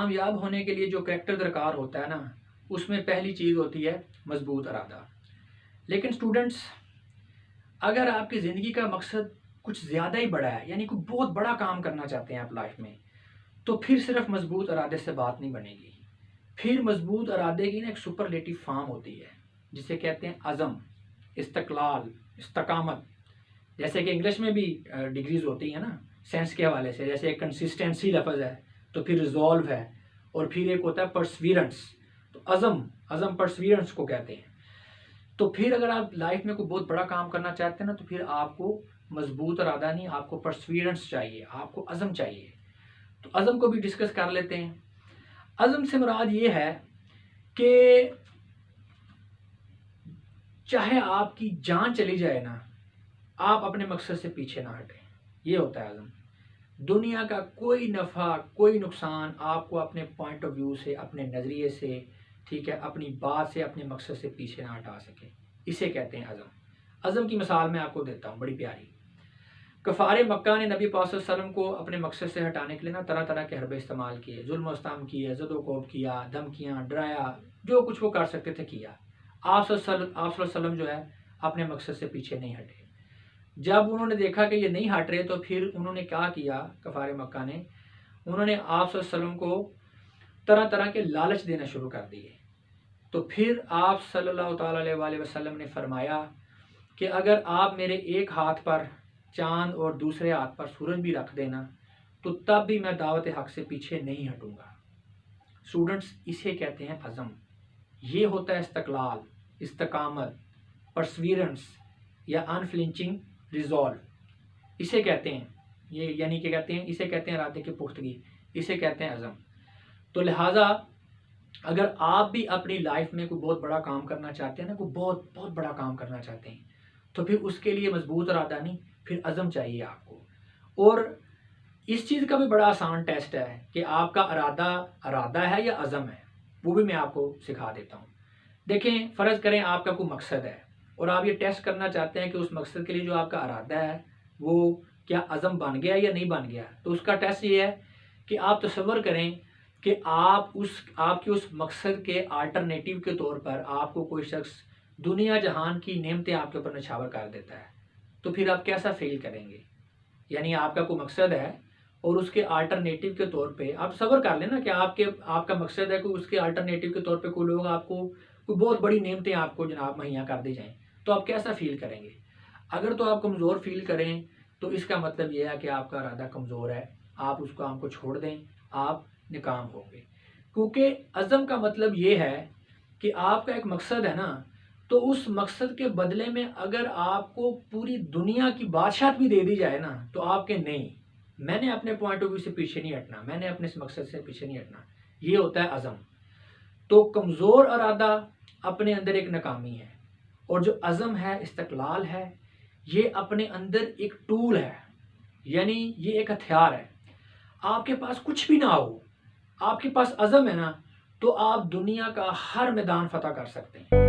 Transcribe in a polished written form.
کامیاب ہونے کے لیے جو کریکٹر درکار ہوتا ہے نا، اس میں پہلی چیز ہوتی ہے مضبوط ارادہ۔ لیکن اسٹوڈنٹس، اگر آپ کی زندگی کا مقصد کچھ زیادہ ہی بڑا ہے، یعنی کوئی بہت بڑا کام کرنا چاہتے ہیں آپ لائف میں، تو پھر صرف مضبوط ارادے سے بات نہیں بنے گی۔ پھر مضبوط ارادے کی نا ایک سپرلیٹو فارم ہوتی ہے جسے کہتے ہیں عزم، استقلال، استقامت۔ جیسے کہ انگلش میں بھی ڈگریز ہوتی ہیں نا سینس کے حوالے سے، جیسے ایک کنسسٹنسی لفظ ہے، تو پھر ریزولو ہے، اور پھر ایک ہوتا ہے پرسویرنس۔ تو عزم پرسویرنس کو کہتے ہیں۔ تو پھر اگر آپ لائف میں کوئی بہت بڑا کام کرنا چاہتے ہیں نا، تو پھر آپ کو مضبوط ارادہ نہیں، آپ کو پرسویرنس چاہیے، آپ کو عزم چاہیے۔ تو عزم کو بھی ڈسکس کر لیتے ہیں۔ عزم سے مراد یہ ہے کہ چاہے آپ کی جان چلی جائے نا، آپ اپنے مقصد سے پیچھے نہ ہٹیں، یہ ہوتا ہے عزم۔ دنیا کا کوئی نفع، کوئی نقصان آپ کو اپنے پوائنٹ آف ویو سے، اپنے نظریے سے، ٹھیک ہے، اپنی بات سے، اپنے مقصد سے پیچھے نہ ہٹا سکے، اسے کہتے ہیں عزم۔ عزم کی مثال میں آپ کو دیتا ہوں بڑی پیاری۔ کفار مکہ نے نبی پاک صلی اللہ علیہ وسلم کو اپنے مقصد سے ہٹانے کے لیے نا طرح طرح کے حربے استعمال کیے، ظلم و ستم کیے، زد و کوب کیا، دھمکیاں، ڈرایا، جو کچھ وہ کر سکتے تھے کیا۔ آپ صلی اللہ علیہ وسلم جو ہے اپنے مقصد سے پیچھے نہیں ہٹے۔ جب انہوں نے دیکھا کہ یہ نہیں ہٹ رہے، تو پھر انہوں نے کیا کیا، کفار مکہ نے، انہوں نے آپ صلی اللہ علیہ وسلم کو طرح طرح کے لالچ دینا شروع کر دیے۔ تو پھر آپ صلی اللہ تعالیٰ علیہ وآلہ وسلم نے فرمایا کہ اگر آپ میرے ایک ہاتھ پر چاند اور دوسرے ہاتھ پر سورج بھی رکھ دینا، تو تب بھی میں دعوت حق سے پیچھے نہیں ہٹوں گا۔ اسٹوڈنٹس، اسے کہتے ہیں عزم۔ یہ ہوتا ہے استقلال، استقامت، پرسویرنس یا انفلنچنگ ریزولو، اسے کہتے ہیں، یہ یعنی کہ کہتے ہیں، اسے کہتے ہیں ارادے کی پختگی، اسے کہتے ہیں عزم۔ تو لہٰذا اگر آپ بھی اپنی لائف میں کوئی بہت بڑا کام کرنا چاہتے ہیں نا، کوئی بہت بہت بڑا کام کرنا چاہتے ہیں، تو پھر اس کے لیے مضبوط ارادہ نہیں، پھر عزم چاہیے آپ کو۔ اور اس چیز کا بھی بڑا آسان ٹیسٹ ہے کہ آپ کا ارادہ ہے یا عزم ہے، وہ بھی میں آپ کو سکھا دیتا ہوں۔ دیکھیں، فرض کریں آپ کا کوئی مقصد ہے اور آپ یہ ٹیسٹ کرنا چاہتے ہیں کہ اس مقصد کے لیے جو آپ کا ارادہ ہے وہ کیا عزم بن گیا یا نہیں بن گیا۔ تو اس کا ٹیسٹ یہ ہے کہ آپ تصور کریں کہ آپ کے اس مقصد کے آلٹرنیٹیو کے طور پر آپ کو کوئی شخص دنیا جہان کی نعمتیں آپ کے اوپر نچھاور کر دیتا ہے، تو پھر آپ کیسا فیل کریں گے؟ یعنی آپ کا کوئی مقصد ہے اور اس کے آلٹرنیٹیو کے طور پہ آپ تصور کر لیں نا کہ آپ کا مقصد ہے کہ اس کے آلٹرنیٹیو کے طور پہ کوئی لوگ آپ کو کوئی بہت بڑی نعمتیں آپ کو جناب مہیا کر دی جائیں، تو آپ کیسا فیل کریں گے؟ اگر تو آپ کمزور فیل کریں تو اس کا مطلب یہ ہے کہ آپ کا ارادہ کمزور ہے، آپ اس کام کو چھوڑ دیں، آپ ناکام ہو گے۔ کیونکہ عزم کا مطلب یہ ہے کہ آپ کا ایک مقصد ہے نا، تو اس مقصد کے بدلے میں اگر آپ کو پوری دنیا کی بادشاہت بھی دے دی جائے نا، تو آپ کے نہیں، میں نے اپنے پوائنٹ آف ویو سے پیچھے نہیں ہٹنا، میں نے اپنے اس مقصد سے پیچھے نہیں ہٹنا، یہ ہوتا ہے عزم۔ تو کمزور ارادہ اپنے اندر ایک ناکامی ہے، اور جو عزم ہے، استقلال ہے، یہ اپنے اندر ایک ٹول ہے، یعنی یہ ایک ہتھیار ہے۔ آپ کے پاس کچھ بھی نہ ہو، آپ کے پاس عزم ہے نا، تو آپ دنیا کا ہر میدان فتح کر سکتے ہیں۔